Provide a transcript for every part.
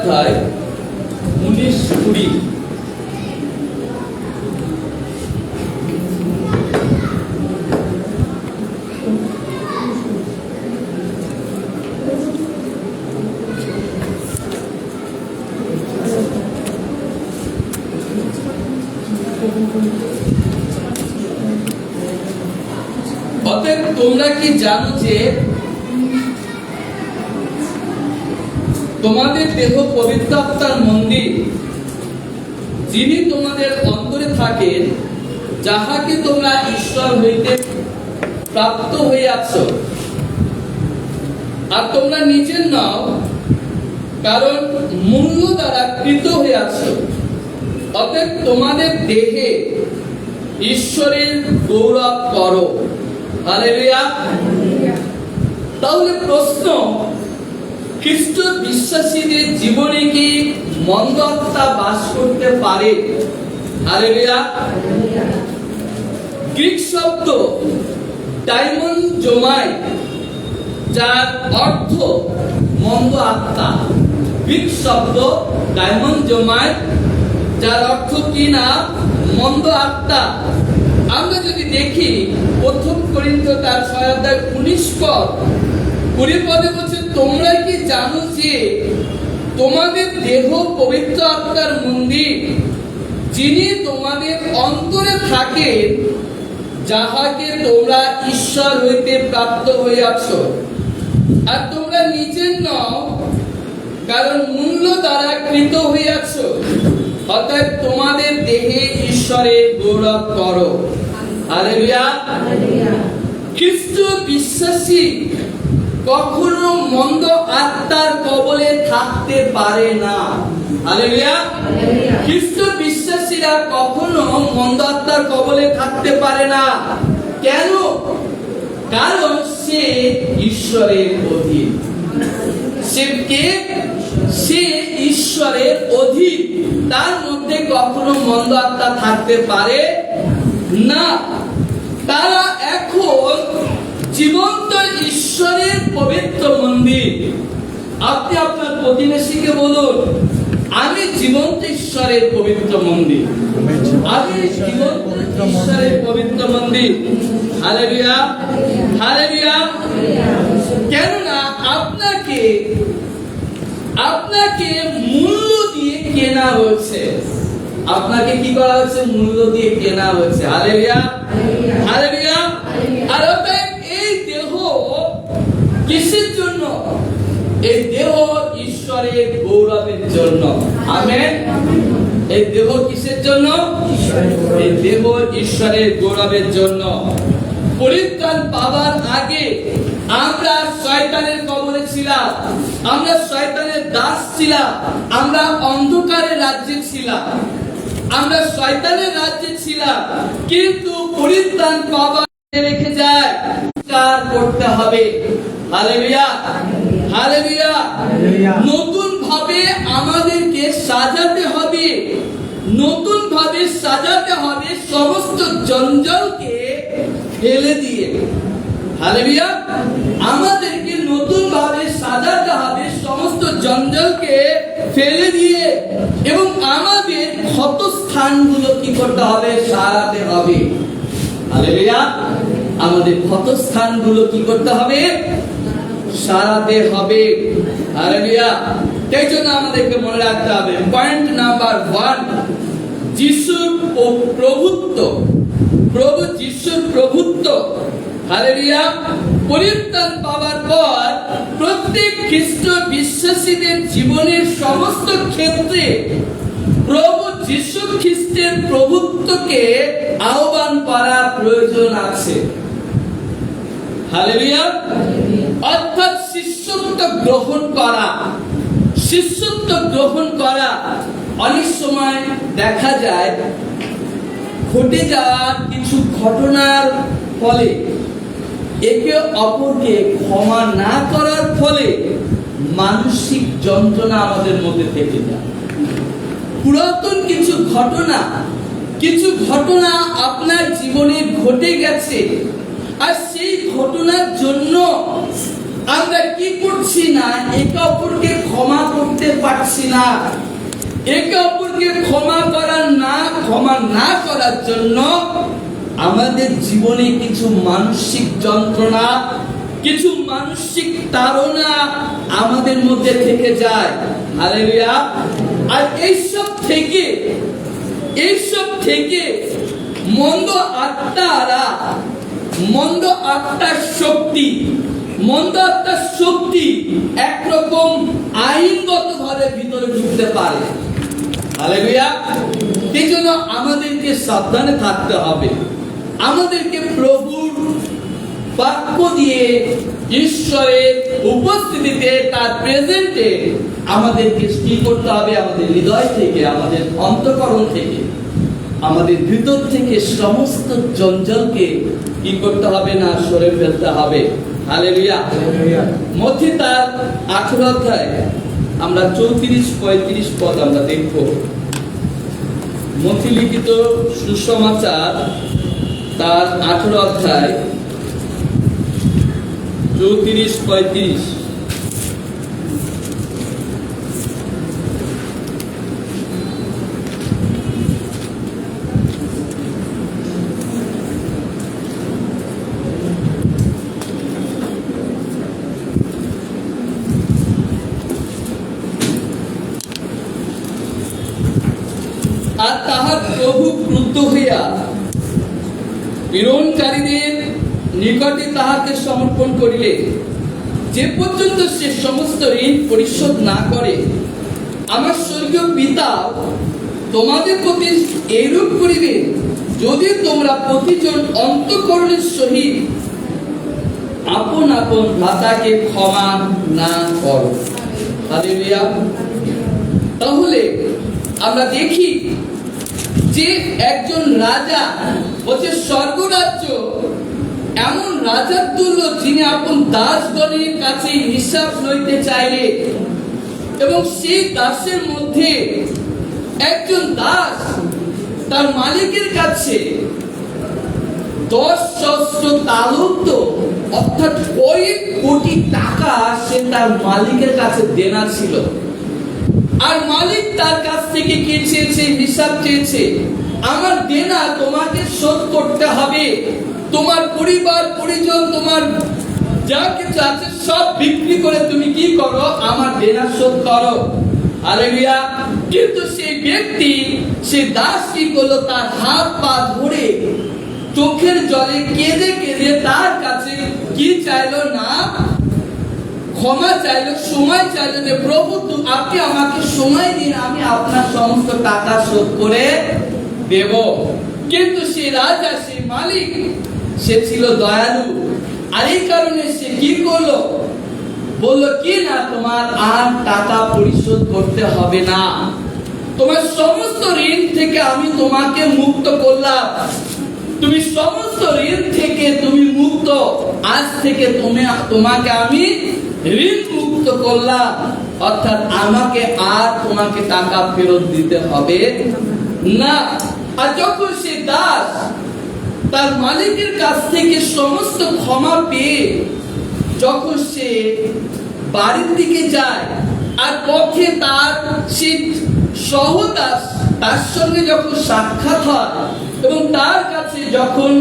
অধ্যায় 19-20। অতএব তোমরা কি জানো যে তোমাদের দেহ পবিত্র আত্মার মন্দির, যিনি তোমাদের অন্তরে থাকেন, যাহাকে তোমরা ঈশ্বর হইতে প্রাপ্ত হইয়াছ, আর তোমরা নিজের নও, কারণ মূল্য দ্বারা কৃত হইয়াছ। অতএব তোমাদের দেহে ঈশ্বরের গৌরব করো। হালেলুয়া। তাহলে প্রশ্ন, খ্রিস্ট বিশ্বাসীদের জীবনে কি মন্দ আত্মা বাস করতে পারে? হালেলুয়া। গ্রিক শব্দ ডাইমনজোমাই, যার অর্থ মন্দ আত্মা। গ্রিক শব্দ ডাইমনজোমাই, যার অর্থ কি না? মন্দ আত্মা। আমরা যদি দেখি প্রথম করিন্থীয় তার 6:19 পদে বলছে, তোমরা কি জানো যে তোমাদের দেহ পবিত্র আত্মার মন্দির, যিনি তোমাদের অন্তরে থাকেন, যাহাকে তোমরা ঈশ্বর হইতে প্রাপ্ত হইয়াছ, আর তোমরা নিজের নও, কারণ মূল্য দ্বারা কৃত হইয়াছ। অতএব তোমাদের দেহে ঈশ্বরের গৌরব করো। হালেলুয়া। খ্রিস্ট বিশ্বাসী কখনো মন্দ আত্মার কবলে থাকতে পারে না। হালেলুয়া। খ্রিস্ট বিশ্বাসীরা কখনো মন্দ আত্মার কবলে থাকতে পারে না। কেন? কারণ সে ঈশ্বরের অধীন। সে ঈশ্বরের অধীন। তার মধ্যে কখনো মন্দ আত্মা থাকতে পারে না। তারা এখন জীবন্ত ঈশ্বরের পবিত্র মন্দির। আপনি আপনার প্রতিবেশীকে বলুন, আমি জীবন্ত ঈশ্বরের পবিত্র মন্দির। আমি জীবন্ত ঈশ্বরের পবিত্র মন্দির। Hallelujah, hallelujah. কেননা আপনাকে মূল্য দিয়ে কেনা হয়েছে। আপনাকে কি করা হয়েছে? মূল্য দিয়ে কেনা হয়েছে। Hallelujah, hallelujah. আর এই দেহ কিসের জন্য? এই দেহ ঈশ্বরের গৌরবের জন্য। আমেন। এই দেহ কিসের জন্য? এই দেহ ঈশ্বরের গৌরবের জন্য। পরিত্রাণ পাওয়ার আগে আমরা শয়তানের কবলে ছিলাম, আমরা শয়তানের দাস ছিলাম, আমরা অন্ধকারের রাজ্যে ছিলাম, আমরা শয়তানের রাজ্যে ছিলাম। কিন্তু পরিত্রাণ পাওয়ার রেখে যায়, কাজ করতে হবে। Hallelujah, hallelujah. নতুন ভাবে আমাদেরকে সাজাতে হবে, নতুন ভাবে সাজাতে হবে, সমস্ত জঞ্জালকে ফেলে দিয়ে। হালেলুয়া। আমাদেরকে নতুন ভাবে সাজাতে হবে, সমস্ত জঞ্জালকে ফেলে দিয়ে, এবং আমাদের ক্ষত স্থানগুলো কি করতে হবে? সারাতে হবে। হালেলুয়া। আমাদের ক্ষত স্থানগুলো কি করতে হবে? সারাতে হবে। হালেলুয়া। এই জন্য আমাদেরকে মনে রাখতে হবে, পয়েন্ট নাম্বার 1, যিশুর প্রভুত্ব, প্রভু যিশুর প্রভুত্ব। হালেলুয়া। পরিত্রাণ পাওয়ার পর প্রত্যেক খ্রিস্ট বিশ্বাসীদের জীবনের সমস্ত ক্ষেত্রে প্রভু যিশু খ্রিস্টের প্রভুত্বকে আহ্বান করা প্রয়োজন আছে। হালেলুয়া। অর্থাৎ শিষ্যত্ব গ্রহণ করা। শিষ্যত্ব গ্রহণ করা। অনেক সময় দেখা যায় ঘটে যাওয়া কিছু ঘটনার ফলে, একে অপরকে ক্ষমা না করার ফলে মানসিক যন্ত্রণা আমাদের মধ্যে থেকে যায়। পুরাতন কিছু ঘটনা আপনার জীবনে ঘটে গেছে, আর সেই ঘটনার জন্য আমরা কি করছি না, একে অপরকে ক্ষমা করতে পারছি না। একে অপরকে ক্ষমা না করার জন্য আমাদের জীবনে কিছু মানসিক যন্ত্রণা, কিছু মানসিক তাড়না আমাদের মধ্যে থেকে যায়। হালেলুয়া। আর এইসব থেকে মন্দ আত্মার শক্তি একরকম আইনগত ভাবে ভিতরে ঢুকতে পারে। হালেলুয়া। এই জন্য আমাদেরকে সাবধানে থাকতে হবে। আমাদেরকে প্রভুর বাক্য দিয়ে, ঈশ্বরের উপস্থিতিতে, তার প্রেজেন্টে আমাদেরকে কি করতে হবে? আমাদের হৃদয় থেকে, আমাদের অন্তঃকরণ থেকে, আমাদের ভিতর থেকে সমস্ত জঞ্জালকে কি করতে হবে? না সরে ফেলতে হবে। হালেলুয়া। মথি তার 18 অধ্যায় আমরা 34-35 পদ আমরা দেখব। মথি লিখিত সুসমাচার তার 18 অধ্যায় 34-35। আর তাহার প্রভু ক্রুদ্ধ হইয়া পীড়নকারীদের নিকটে তাহাকে সমর্পণ করিলে, যে পর্যন্ত সে সমস্ত ঋণ পরিশোধ না করে, আমার স্বর্গীয় পিতা তোমাদের প্রতি এইরূপ করিবে, যদি তোমরা প্রতিজন অন্তঃকরণের সহিত আপন আপন ভ্রাতাকে ক্ষমা না করো। হালেলুয়া। তাহলে আমরা দেখি যে একজন রাজা বলছে স্বর্গরাজ্য এমন রাজার তুল্য, যিনি আপন দাসগণের কাছে হিসাব লইতে চাইলে, এবং সেই দাসের মধ্যে একজন দাস তার মালিকের কাছে 10 সহস্র তালন্ত অর্থাৎ কয়েক কোটি টাকা সে তার মালিকের কাছে দেনা ছিল। আর মালিক তার কাছ থেকে কি চেয়েছে? হিসাব চেয়েছে। আমার দেনা তোমাকে শোধ করতে হবে। তোমার পরিবার পরিজন, তোমার যা কিছু আছে সব বিক্রি করে তুমি কি করো? আমার দেনা শোধ করো। হালেলুয়া। কিন্তু সেই ব্যক্তি, সেই দাস কি করলো? তার হাত পা ধরে চোখের জলে কেঁদে কেঁদে তার কাছে কি চাইলো? না ক্ষমা চাইলো, সময় চাইলো, যে প্রভু আপনি আমাকে সময় দিন, আমি আপনার সমস্ত টাকা শোধ করে দেব। কিন্তু সে রাজা, সে মালিক, সে ছিল দয়ালু। আর এই কারণে সে কি করলো? বললো কি না, তোমার আর টাকা পরিশোধ করতে হবে না, তোমার সমস্ত ঋণ থেকে আমি তোমাকে মুক্ত করলাম। তুমি সমস্ত ঋণ থেকে তুমি মুক্ত। আজ থেকে তোমাকে আমি ঋণ মুক্ত করলাম, অর্থাৎ আমাকে আর তোমাকে টাকা ফেরত দিতে হবে না। আর যখন সে দাস তার মালিকের কাছ থেকে সমস্ত ক্ষমা পেয়ে যখন সে বাড়ির দিকে যায়, আর পথে তার সে সহদাস তার সঙ্গে যখন সাক্ষাৎ হয় এবং তার কাছে যখন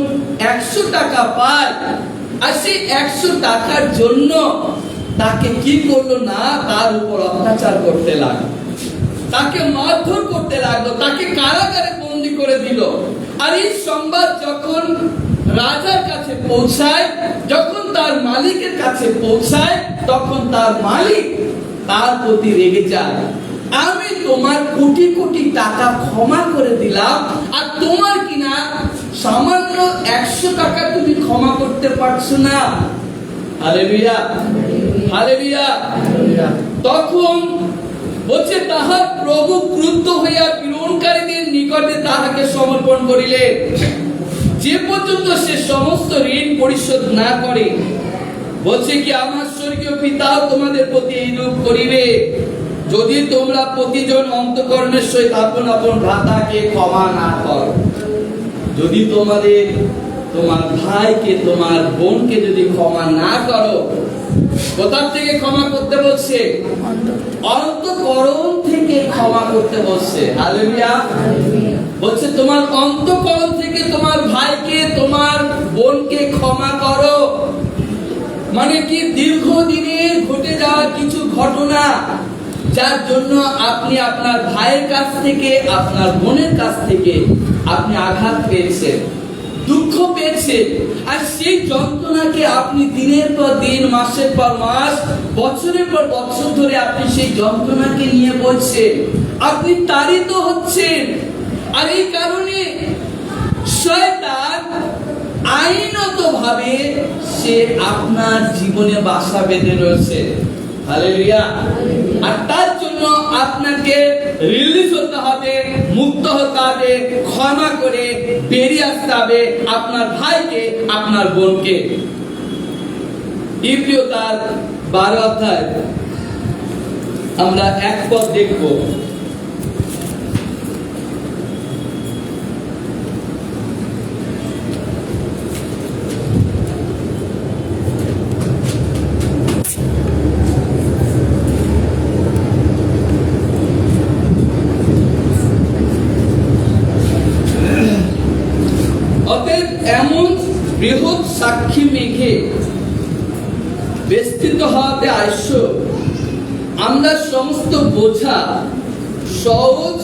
100 টাকা পায়, আর সেই 100 টাকার জন্য তাকে কি করলো? না তার উপর অত্যাচার করতে লাগলো, তাকে মারধর করতে লাগলো, তাকে কারাগারে বন্দী করে দিল। আর এই সংবাদ যখন রাজার কাছে পৌঁছায়, যখন তার মালিকের কাছে পৌঁছায়, তখন তার মালিক তার প্রতি রেগে যায়। আমি তোমার কোটি কোটি টাকা ক্ষমা করে দিলাম, আর তোমার কিনা সামান্য 100 টাকা তুমি ক্ষমা করতে পারছো না। Hallelujah, hallelujah. তখন বলছে তাহার প্রভু ক্রুদ্ধ হইয়া পীড়নকারীদের নিকটে তাহাকে সমর্পণ করিলেন, যে পর্যন্ত সে সমস্ত ঋণ পরিশোধ না করে। বলছে কি, আমার স্বর্গীয় পিতাও তোমাদের প্রতি এইরূপ করিবে, যদি তোমরা প্রতিজন অন্তঃকরণের সহিত আপন আপন ভ্রাতাকে ক্ষমা না করো। যদি তোমার ভাইকে, তোমার বোনকে যদি ক্ষমা না করো, কোথা থেকে ক্ষমা করতে বলছে? অন্তঃকরণ থেকে ক্ষমা করতে বলছে। হালেলুয়া। বলছে তোমার অন্তঃকরণ থেকে তোমার ভাইকে, তোমার বোনকে ক্ষমা করো। মানে কি, দীর্ঘদিনের ঘটে যাওয়া কিছু ঘটনা, যার জন্য আপনি আপনার ভাইয়ের কাছ থেকে, আপনার বোনের কাছ থেকে আপনি আঘাত পেয়েছেন, দুঃখ পেয়েছেন, আর সেই যন্ত্রণাকে আপনি দিনের পর দিন, মাসের পর মাস, বছরের পর বছর ধরে আপনি সেই যন্ত্রণাকে নিয়ে বলছেন, আপনি তাড়িত হচ্ছেন। আর এই কারণে শয়তান আইনতভাবে সে আপনার জীবনে বাসা বেঁধে রয়েছে। হালেলুয়া। আর তার জন্য আপনাকে রিলিজ হতে হবে, মুক্ত হতে হবে, ক্ষমা করে বেরিয়ে আসতে হবে আপনার ভাইকে, আপনার বোনকে। ইব্রিয় তার 12 অধ্যায় আমরা এক পদ দেখব। এমন বৃহৎ সাক্ষী মেঘে বেষ্টিত হওয়াতে আবশ্যক, আমরা সমস্ত বোঝা সহজ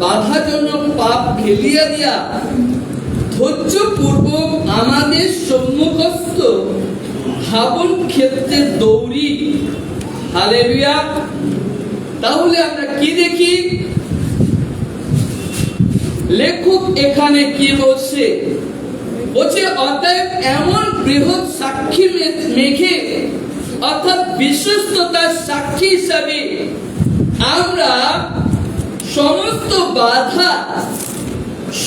বাধাজনক পাপ ফেলিয়া দিয়া ধৈর্য পূর্বক আমাদের সম্মুখস্থ ধাবন ক্ষেত্রে দৌড়ি। হালেলুয়া। তাহলে আমরা কি দেখি? লেখক এখানে কি বলছে? বলছে অতএব এমন বৃহৎ সাক্ষী মেঘে, অর্থাৎ বিশ্বস্ততার সাক্ষী হিসাবে আমরা সমস্ত বাধা,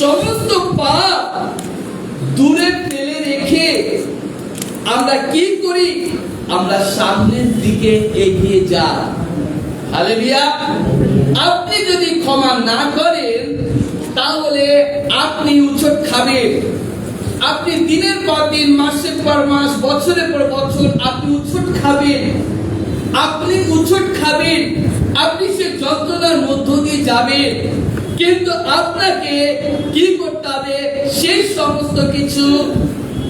সমস্ত পাপ দূরে ফেলে রেখে আমরা কি করি? আমরা সামনের দিকে এগিয়ে যাই। হালেলুয়া। আপনি যদি ক্ষমা না করেন, তাহলে আপনি উচ্ছট খাবেন। আপনি দিনের পর দিন, মাসের পর মাস, বছরের পর বছর আপনি উচ্ছট খাবেন। আপনি উচ্ছট খাবেন, আপনি সে যন্ত্রণার মধ্য দিয়ে যাবেন। কিন্তু আপনাকে কি করতে হবে? সেই সমস্ত কিছু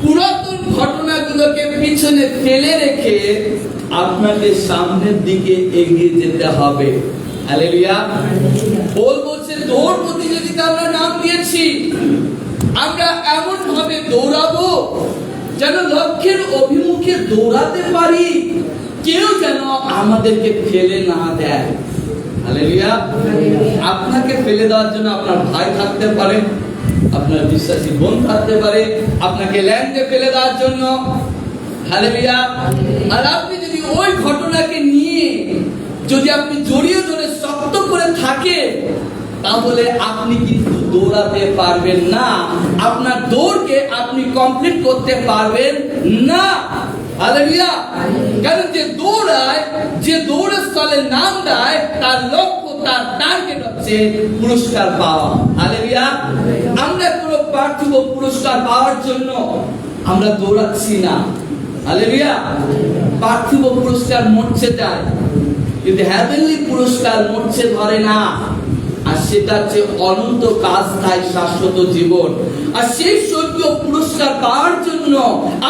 পুরাতন ঘটনাগুলোকে পিছনে ফেলে রেখে আপনাকে সামনের দিকে এগিয়ে যেতে হবে। হালেলুয়া। পৌল বলছে দৌড় প্রতিযোগিতা আমরা নাম দিয়েছি। আমরা এমন ভাবে দৌড়াবো যেন লক্ষ্যের অভিমুখে দৌড়াতে পারি, কেউ যেন আমাদেরকে ফেলে না দেয়। হালেলুয়া। আপনাকে ফেলে দেওয়ার জন্য আপনার ভাই থাকতে পারে, আপনার বিশ্বাসী বোন থাকতে পারে, আপনাকে ল্যান্ডে ফেলে দেওয়ার জন্য। হালেলুয়া। আর আপনি যদি ওই ঘটনাকে নিয়ে যদি আপনি জড়িয়ে ধরে শক্ত করে থাকেন, তাহলে আপনি কিন্তু দৌড়াতে পারবেন না, আপনার দৌড়কে আপনি কমপ্লিট করতে পারবেন না। হালেলুয়া। কারণ যে দৌড়ায়, যে দৌড়ের স্থলে নাম দেয়, তার লক্ষ্য, তার টার্গেট হচ্ছে পুরস্কার পাওয়া। হালেলুয়া। আমরা কোনো পার্থিব পুরস্কার পাওয়ার জন্য আমরা দৌড়াচ্ছি না। হালেলুয়া। পার্থিব পুরস্কার মরছে যায়, কিন্তু হেভেনলি পুরস্কার মরছে ধরে না। আর সেটা হচ্ছে অনন্ত কাজ, তাই শাশ্বত জীবন। আর সেই স্বর্গীয় পুরস্কার পাওয়ার জন্য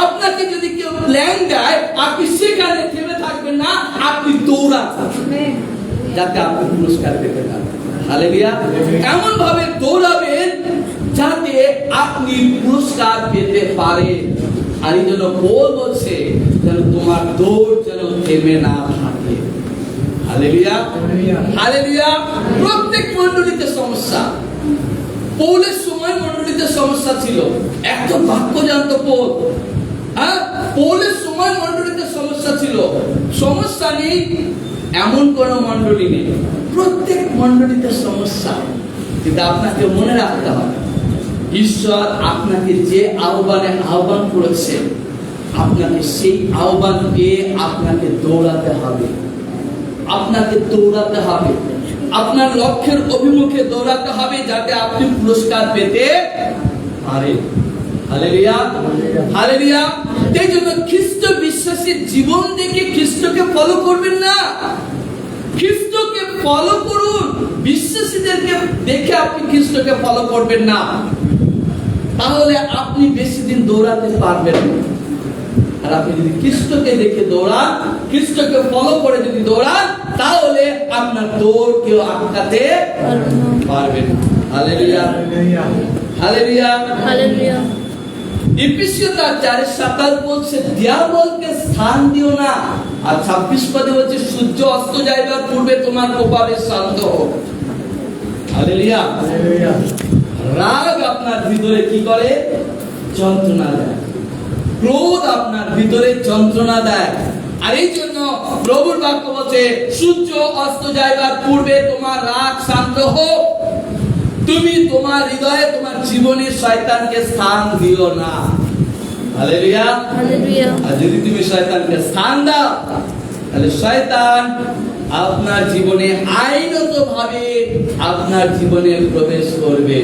আপনাকে যদি কেউ প্ল্যান দেয়, আপনি সেখানে থেমে থাকবেন না, আপনি দৌড়াবেন যাতে আপনি পুরস্কার পেতে পারেন। হালেলুয়া। এমন ভাবে দৌড়াবেন যাতে আপনি পুরস্কার পেতে পারেন। আর এই জন্য পৌল বলছে যেন তোমার দৌড় যেন থেমে না থাকে। হালেলুয়া। হালেলুয়া। প্রত্যেক মণ্ডলীতে সমস্যা। পৌলের সময় মণ্ডলীতে সমস্যা ছিল। এত বাক্য জানতো পৌল। পৌলের সময় মণ্ডলীতে সমস্যা ছিল। সমস্যা নেই এমন কোন মণ্ডলী নেই, প্রত্যেক মণ্ডলীতে সমস্যা। কিন্তু আপনাকে মনে রাখতে হবে, ঈশ্বর আপনাকে যে আহ্বানে আহ্বান করেছে, আপনাকে সেই আহ্বান পেয়ে আপনাকে দৌড়াতে হবে। আপনাকে দৌড়াতে হবে, আপনার লক্ষ্যের অভিমুখে দৌড়াতে হবে, যাতে আপনি পুরস্কার পেতে পারেন। Hallelujah, hallelujah. এই জন্য খ্রিস্ট বিশ্বাসীর জীবন দেখে খ্রিস্টকে ফলো করবেন না, খ্রিস্টকে ফলো করুন। বিশ্বাসীদেরকে দেখে আপনি খ্রিস্টকে ফলো করবেন না, তাহলে আপনি বেশি দিন দৌড়াতে পারবেন না। আর আপনি যদি খ্রিস্টকে দেখে দৌড়ান, খ্রিস্টকে ফলো করে যদি দৌড়ান, তাহলে আপনার দৌড় কেউ আটকাতে পারবে না। Hallelujah, hallelujah, hallelujah. ইফিসীয় 4:7 বলছে দিয়াবলকে স্থান দিও না। আর 26 পদে বলছে সূর্য অস্ত যাইবার পূর্বে তোমার প্রভাবে শান্ত হোক। Hallelujah, hallelujah. রাগ আপনার ভিতরে কি করে? যন্ত্রণা দেয়। ক্রোধ আপনার ভিতরে যন্ত্রণা দেয়। আর এই জন্য প্রভুর বাক্য বলছে সূর্য অস্ত যাইবার পূর্বে তোমার রাগ শান্ত হোক। তুমি তোমার হৃদয়ে, তোমার জীবনে শয়তানকে স্থান দিও না। Hallelujah, hallelujah. আর যদি তুমি শয়তানকে স্থান দাও, তাহলে শয়তান আপনার জীবনে আইনতভাবে আপনার জীবনে প্রবেশ করবে।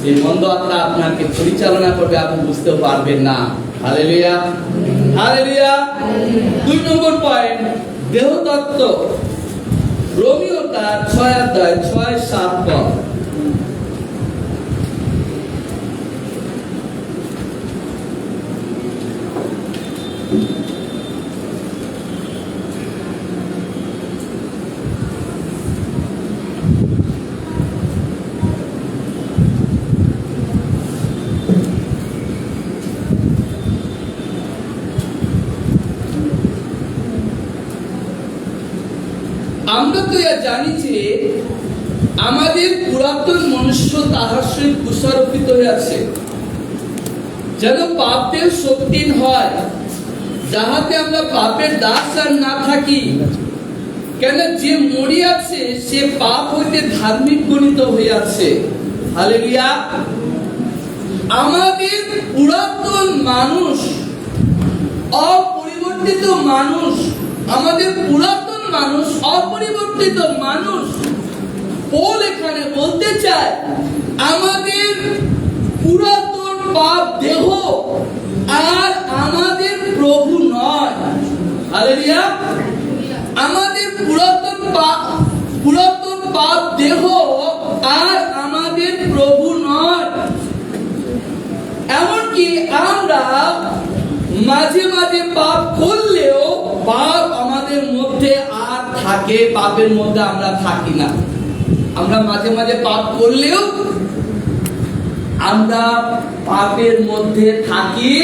সেই মন্দ আত্মা আপনাকে পরিচালনা করবে, আপনি বুঝতে পারবেন না। Hallelujah, hallelujah. 2 নম্বর পয়েন্ট, দেহতত্ত্ব। রোমীয় 6:6-7 পদ। আমরা তো জানি যে আমাদের পুরাতন মনুষ্য তাহার সহিত কুষারোপিত হয়ে আছে, যেন পাপের শক্তিহীন হয়, যাহাতে আমরা পাপের দাস আর না থাকি। কেন যে মরিয়াছে সে পাপ হইতে ধার্মিক গণিত হইয়াছে। হালেলুয়া। আমাদের পুরাতন মানুষ, অপরিবর্তিত মানুষ, আমাদের পুরাতন মানুষ, অপরিবর্তিত মানুষ। পৌল এখানে বলতে চায় আমাদের পুরাতন পাপ দেহ আর আমাদের প্রভু নয়। হালেলুয়া। আমাদের পুরাতন পাপ দেহ আর আমাদের প্রভু নয়। এমনকি আমরা মাঝে মাঝে পাপ করলেও পাপ আমাদের মধ্যে আর থাকে, পাপের মধ্যে আমরা থাকি না। আমরা মাঝে মাঝে পাপ করলেও আমরা পাপের মধ্যে থাকি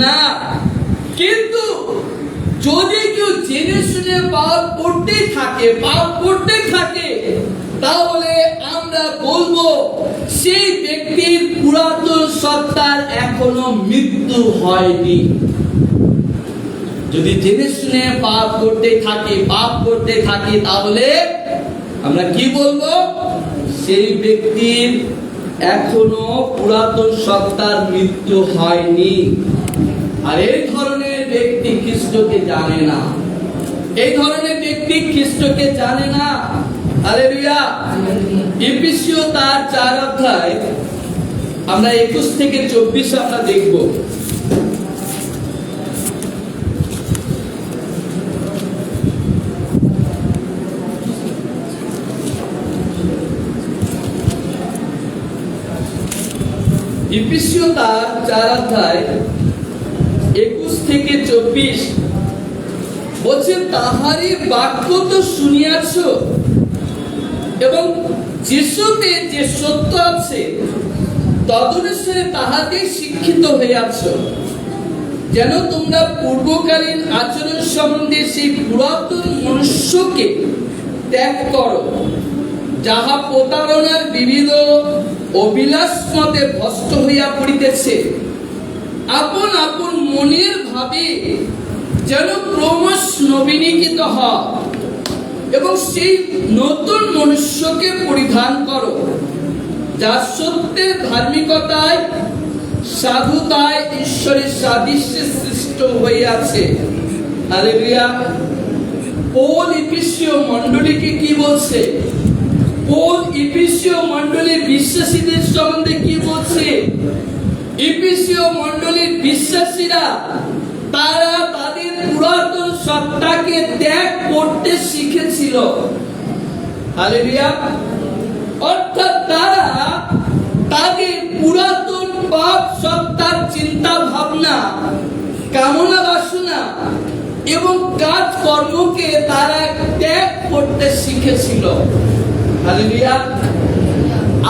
না। কিন্তু যদি কেউ জেনে শুনে পাপ করতে থাকে, তাহলে আমরা বলবো সেই ব্যক্তির পুরাতন সত্তার এখনো মৃত্যু হয়নি। যদি জেনে শুনে পাপ করতে থাকে, তাহলে আমরা কি বলবো? সেই ব্যক্তির এখনো পুরাতন সত্তার মৃত্যু হয়নি। আর এই ধরনের ব্যক্তি খ্রিস্টকে জানে না, এই ধরনের ব্যক্তি খ্রিস্টকে জানে না। হালেলুয়া। ইফিসীয় 4 আমরা 21-24 আমরা দেখব। ইফিসীয় 4 21-24 বলছে তাহারই বাক্য তো শুনিয়াছ এবং যিশুতে যে সত্য আছে তদনুসারে তাহাতে শিক্ষিত হইয়াছ, যেন তোমরা পূর্বকালীন আচরণ সম্বন্ধে সেই পুরাতন মনুষ্যকে ত্যাগ করো, যাহা প্রতারণার বিবিধ অভিলাষ মতে ভ্রষ্ট হইয়া পড়িতেছে। আপন আপন মনের ভাবে যেন ক্রমশ নবীনীকৃত হয় এবং সেই নতুন মনুষ্যকে পরিধান করো, যা সত্যের ধার্মিকতায়, সাধুতায়, ঈশ্বরের সাদৃশ্যে সৃষ্ট হইয়াছে। হালেলুয়া। পৌল ইফিসীয় মণ্ডলীকে কি বলছে? পৌল ইফিসীয় মণ্ডলীর বিশ্বাসীদের সম্বন্ধে কি বলছে? ইফিসীয় মণ্ডলীর বিশ্বাসীরা তারা তাদের পুরাতন সত্তাকে ত্যাগ করতে শিখেছিল। হালেলুয়া। অর্থাৎ তারা তাদের পুরাতন পাপ সত্তার চিন্তা ভাবনা, কামনা বাসনা এবং কাজ কর্মকে তারা ত্যাগ করতে শিখেছিল। হালেলুয়া।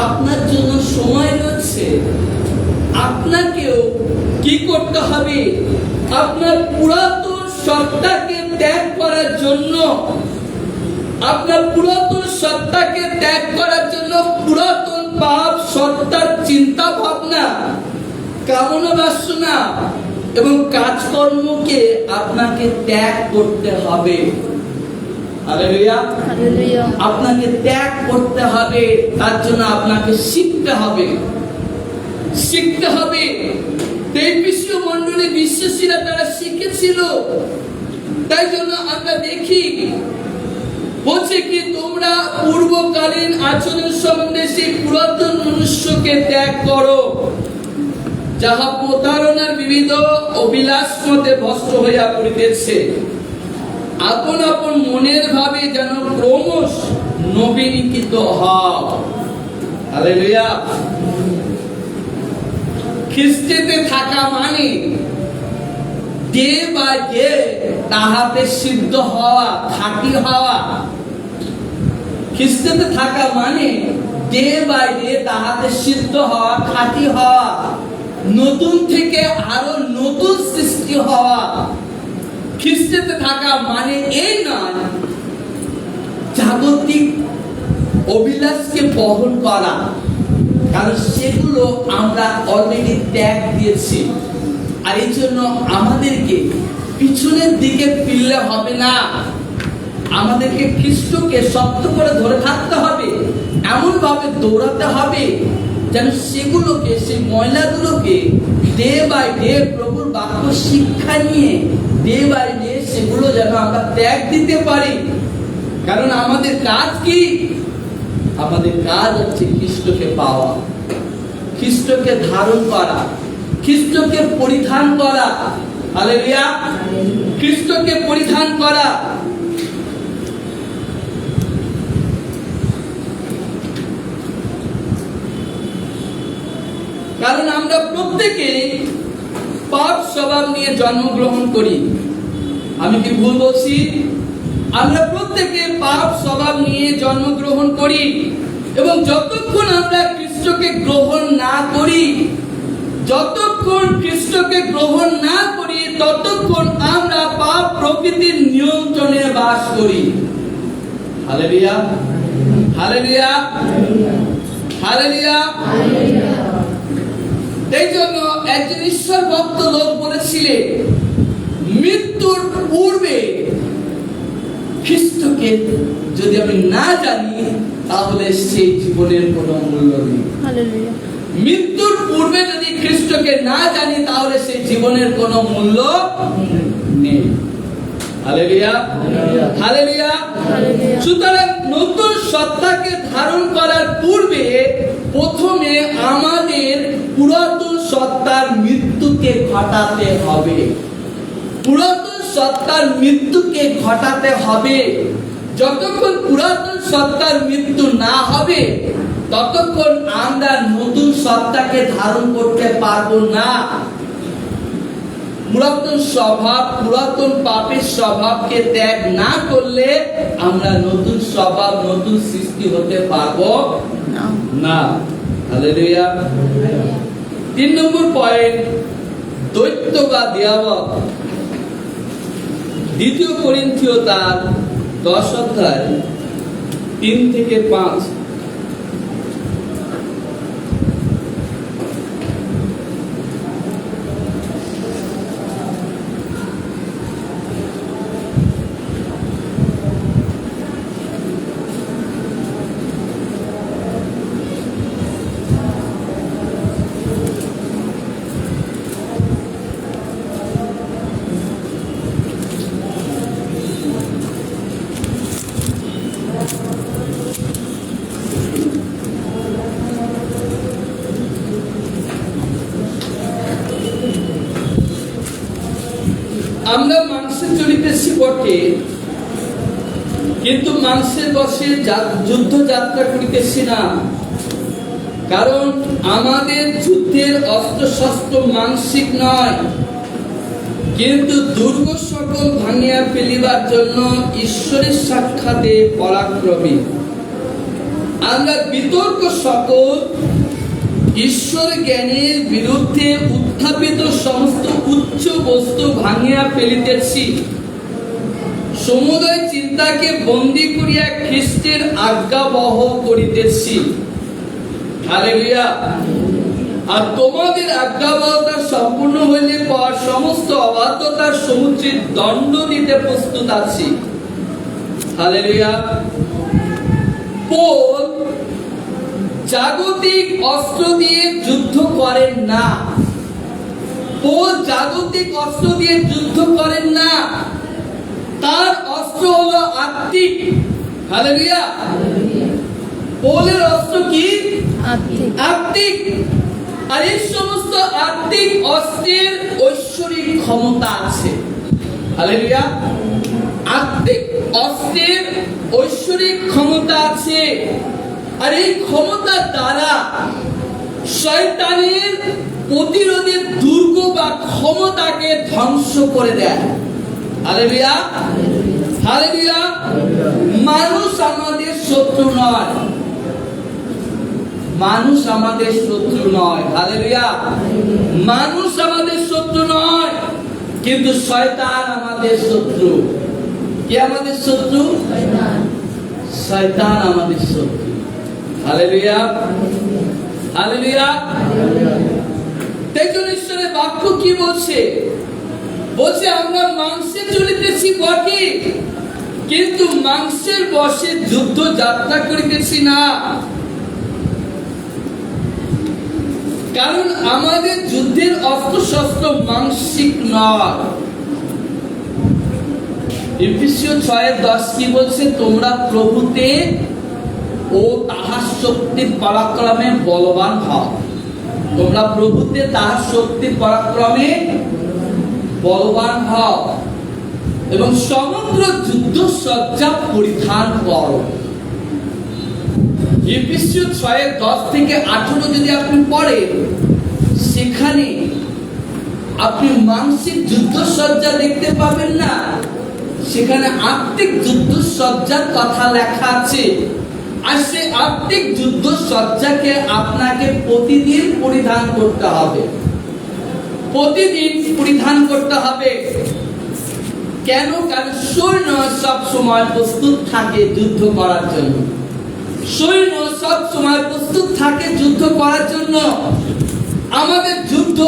আপনার জন্য সময় রয়েছে, আপনাকেও কি করতে হবে? আপনার পুরাতন সত্তাকে ত্যাগ করার জন্য, আপনার পুরাতন সত্তাকে ত্যাগ করার জন্য পুরাতন পাপ সত্তার চিন্তা ভাবনা, কামনা বাসনা এবং কাজকর্মকে আপনাকে ত্যাগ করতে হবে। হালেলুয়া। আপনাকে ত্যাগ করতে হবে, তার জন্য আপনাকে শিখতে হবে। ইফিসীয় মণ্ডলীর বিশ্বাসীরা তারা শিখেছিল। তাই জন্য আমরা দেখি বলছে কি, তোমরা পূর্বকালীন আচরণ সম্বন্ধে সেই পুরাতন মনুষ্যকে ত্যাগ করো, যাহা প্রতারণার বিবিধ অভিলাষ মতে ভস্ম হইয়া পড়িতেছে। আপন আপন মনের ভাবে যেন ক্রমশ নবীনীকৃত হও। হালেলুয়া। খ্রিস্টেতে থাকা মানে ডে বাই ডে তাহাতে সিদ্ধ হওয়া, খাঁটি হওয়া। খ্রিস্টেতে থাকা মানে ডে বাই ডে তাহাতে সিদ্ধ হওয়া, খাঁটি হওয়া, নতুন থেকে আরো নতুন সৃষ্টি হওয়া। খ্রিস্টেতে থাকা মানে এই নয় জাগতিক অভিলাষকে বহন করা, কারণ সেগুলো আমরা অলরেডি ত্যাগ দিয়েছি। আর এই জন্য আমাদেরকে পিছনের দিকে ফিরলে হবে না, আমাদেরকে খ্রিস্টকে শক্ত করে ধরে থাকতে হবে, এমন ভাবে দৌড়াতে হবে যেন সেগুলোকে, সেই ময়লাগুলোকে ডে বাই ডে প্রভুর বাক্য শিক্ষা নিয়ে ডে বাই ডে সেগুলো যেন আমরা ত্যাগ দিতে পারি। কারণ আমাদের কাজ কি? আমাদের কাজ হচ্ছে খ্রিস্টকে পাওয়া, খ্রিস্টকে ধারণ করা, খ্রিস্টকে পরিধান করা। হালেলুয়া। খ্রিস্টকে পরিধান করা। কারণ আমরা প্রত্যেকে পাপ স্বভাব নিয়ে জন্মগ্রহণ করি। আমি কি ভুল বলছি? আমরা প্রত্যেকে পাপ স্বভাব নিয়ে জন্মগ্রহণ করি, এবং যতক্ষণ আমরা খ্রিস্টকে গ্রহণ না করি, ততক্ষণ আমরা পাপ প্রকৃতির নিয়ন্ত্রণে বাস করি। হালেলুয়া। হালেলুয়া। হালেলুয়া। এই জন্য একজন ঈশ্বর ভক্ত লোক বলেছিলেন, মৃত্যুর পূর্বে খ্রিস্টকে যদি আমি না জানি তাহলে সেই জীবনের কোনো মূল্য নেই। মৃত্যুর পূর্বে যদি খ্রিস্টকে না জানি তাহলে সেই জীবনের কোনো মূল্য নেই। হালেলুয়া। হালেলুয়া। সুতরাং নতুন সত্তাকে ধারণ করার পূর্বে প্রথমে আমাদের পুরাতন সত্তার মৃত্যুকে ঘটাতে হবে। পুরাতন সত্তার মৃত্যুকে ঘটাতে হবে। যতক্ষণ পুরাতন সত্তার মৃত্যু না হবে ততক্ষণ আমরা নতুন সত্তাকে ধারণ করতে পারবো না। পুরাতন স্বভাব, পুরাতন পাপের স্বভাবকে ত্যাগ না করলে আমরা নতুন স্বভাব, নতুন সৃষ্টি হতে পারবো না। হালেলুয়া। 3 নম্বর পয়েন্ট, দৈত্য বা দিয়াবল। 2 করিন্থীয় তার 10 অধ্যায় 3 থেকে 5। আমরা মাংসে চলিতেছি বটে, কিন্তু মাংসের বশে যুদ্ধ যাত্রা করিতেছি না। কারণ আমাদের যুদ্ধের অস্ত্র শস্ত্র মানসিক নয়, কিন্তু দুর্গ সকল ভাঙিয়া ফেলিবার জন্য ঈশ্বরের সাক্ষাতে পরাক্রমী। আমরা বিতর্ক সকল ঈশ্বর জ্ঞানের বিরুদ্ধে উত্থাপিত সমস্ত উচ্চ বস্তু ভাঙিয়া ফেলিতেছি, সমুদয় চিন্তাকে বন্দী করিয়া খ্রিস্টের আজ্ঞাবহ করিতেছি। হালেলুয়া। আর তোমাদের আজ্ঞাবহতা সম্পূর্ণ হইলে পর সমস্ত অবাধ্যতার সমুচিত দণ্ড দিতে প্রস্তুত আছি। হালেলুয়া। পৌল জাগতিক অস্ত্র দিয়ে যুদ্ধ করেন না। পৌল জাগতিক অস্ত্র দিয়ে যুদ্ধ করেন না, তার অস্ত্র হলো আত্মিক। হালেলুয়া। পৌলের অস্ত্র কি? আত্মিক। আর এই সমস্ত আত্মিক অস্ত্রের ঐশ্বরিক ক্ষমতা আছে। হালেলুয়া। আত্মিক অস্ত্রের ঐশ্বরিক ক্ষমতা আছে, আর এই ক্ষমতার দ্বারা শয়তানের প্রতিরোধের দুর্গ বা ক্ষমতাকে ধ্বংস করে দেয়। হালেলুয়া। হালেলুয়া। মানুষ আমাদের শত্রু নয়, মানুষ আমাদের শত্রু নয়। হালেলুয়া। মানুষ আমাদের শত্রু নয়, কিন্তু শয়তান আমাদের শত্রু। কে আমাদের শত্রু? শয়তান আমাদের শত্রু। হালেলুয়া। হালেলুয়া। তাই জন্য ঈশ্বরের বাক্য কি বলছে? বলছে আমরা মাংসে চলিতেছি বটে, কিন্তু মাংসের বশে যুদ্ধ যাত্রা করিতেছি না। কারণ আমাদের যুদ্ধের অস্ত্র শস্ত্র মাংসিক নয়। এফেসীয় 6:10 কি বলছে? তোমরা প্রভুতে ও তাহার শক্তির পরাক্রমে বলবান হও। তোমরা প্রভুতে তাহার শক্তির পরাক্রমে বলবান হও এবং সমগ্র যুদ্ধ সজ্জা পরিধান করো। এফেসীয় 6:10 থেকে 18 যদি আপনি পড়েন, সেখানে আপনি মানসিক যুদ্ধ সজ্জা দেখতে পাবেন না, সেখানে আত্মিক যুদ্ধ সজ্জার কথা লেখা আছে। আর সেই আত্মিক যুদ্ধ সজ্জাকে আপনাকে প্রতিদিন পরিধান করতে হবে। প্রতিদিন পরিধান করতে হবে। কেন? কারণ সৈন্য সব সময় প্রস্তুত থাকে যুদ্ধ করার জন্য। সৈন্য সব সময় প্রস্তুত থাকে যুদ্ধ করার জন্য। আমাদের যুদ্ধ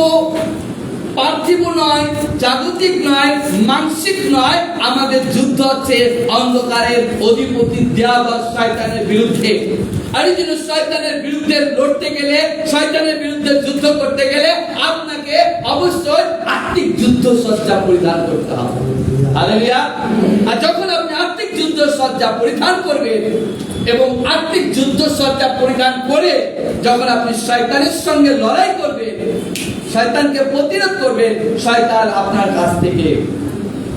পার্থিব নয়, জাগতিক নয়, মানসিক নয়। আমাদের যুদ্ধ হচ্ছে অন্ধকারের অধিপতি দিয়াবল শয়তানের বিরুদ্ধে। আর এই জন্য শয়তানের বিরুদ্ধে লড়তে গেলে, শয়তানের বিরুদ্ধে যুদ্ধ করতে গেলে আপনাকে অবশ্যই আত্মিক যুদ্ধ সজ্জা পরিধান করতে হবে। হালেলুয়া। আর যখন আপনি আত্মিক যুদ্ধ সজ্জা পরিধান করবেন এবং আত্মিক যুদ্ধ সজ্জা পরিধান করে যখন আপনি শয়তানের সঙ্গে লড়াই করবেন, শয়তানকে প্রতিরোধ করবেন, শয়তান আপনার কাছ থেকে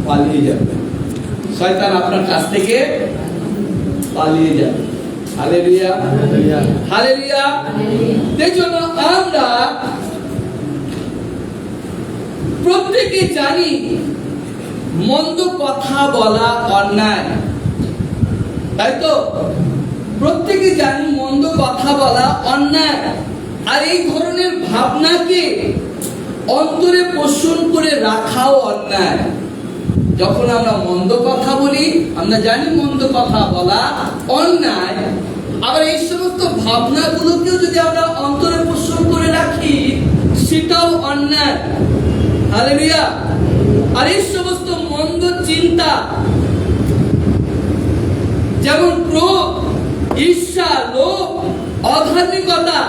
পালিয়ে যাবে। শয়তান আপনার কাছ থেকে পালিয়ে যাবে। হালেলুয়া। হালেলুয়া। এই জন্য আমরা প্রত্যেকে জানি মন্দ কথা বলা অন্যায়, তাই তো? প্রত্যেকে জানি মন্দ কথা বলা অন্যায়। আর এই ধরনের ভাবনাকে অন্তরে পোষণ করে রাখাও অন্যায়। যখন আমরা মন্দ কথা বলি, আমরা জানি মন্দ কথা বলা অন্যায়, আবার এই সমস্ত ভাবনাগুলোকেও যদি আমরা অন্তরে পোষণ করে রাখি, সেটাও অন্যায়। হালেলুয়া। আর এই সমস্ত মন্দ চিন্তা, যেমন ক্রোধ, ঈর্ষা, লোভ, অধার্মিকতা,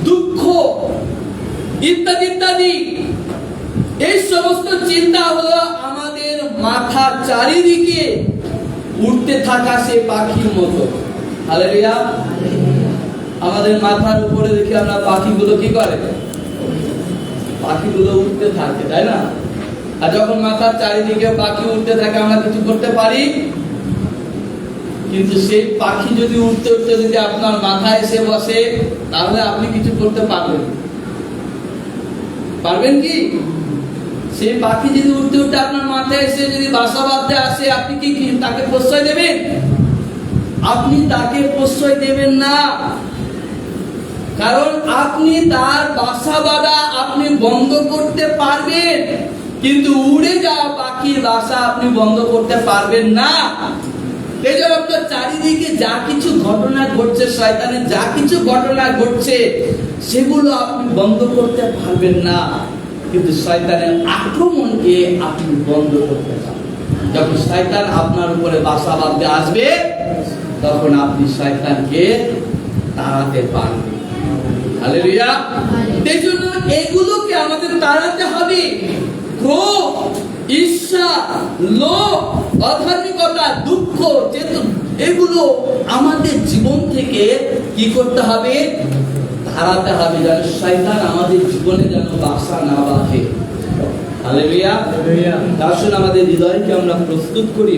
দুঃখ ইত্যাদি ইত্যাদি, এই সমস্ত চিন্তা হলো আমাদের মাথার চারিদিকে উঠতে থাকা সে পাখির মতো। হালেলুয়া। আমাদের মাথার উপরে দেখি আমরা পাখিগুলো কি করে? পাখিগুলো উঠতে থাকে, তাই না? আর যখন মাথার চারিদিকে পাখি উঠতে থাকে আমরা কিছু করতে পারি, কিন্তু সেই পাখি যদি উঠতে উঠতে যদি আপনার মাথায় এসে বসে, তাহলে আপনি কিছু করতে পারবেন? পারবেন কি? সেই পাখি যদি উঠতে উঠতে আপনার মাথায় এসে যদি বাসা বাঁধতে আসে, আপনি কি তাকে প্রশ্রয় দেবেন? আপনি তাকে প্রশ্রয় দেবেন না, কারণ আপনি তার বাসা বাঁধা আপনি বন্ধ করতে পারবেন, কিন্তু উড়ে যাওয়া পাখির বাসা আপনি বন্ধ করতে পারবেন না। এই জন্য আপনার চারিদিকে যা কিছু ঘটনা ঘটছে, শয়তানের যা কিছু ঘটনা ঘটছে, সেগুলো আপনি বন্ধ করতে পারবেন না, কিন্তু শয়তানের আক্রমণকে আপনি বন্ধ করতে পারবেন। যখন শয়তান আপনার উপরে বাসা বাঁধতে আসবে, তখন আপনি শয়তানকে তাড়াতে পারবেন। হালেলুয়া। এই জন্য এগুলোকে আমাদের তাড়াতে হবে। ক্রোধ, ঈর্ষা, লোভ, অধার্মিকতা, দুঃখ, এগুলো আমাদের জীবন থেকে কি করতে হবে? তাড়াতে হবে, যেন শয়তান আমাদের জীবনে যেন বাসা না বাঁধে। হালেলুয়া। আসুন আমাদের হৃদয়কে আমরা প্রস্তুত করি।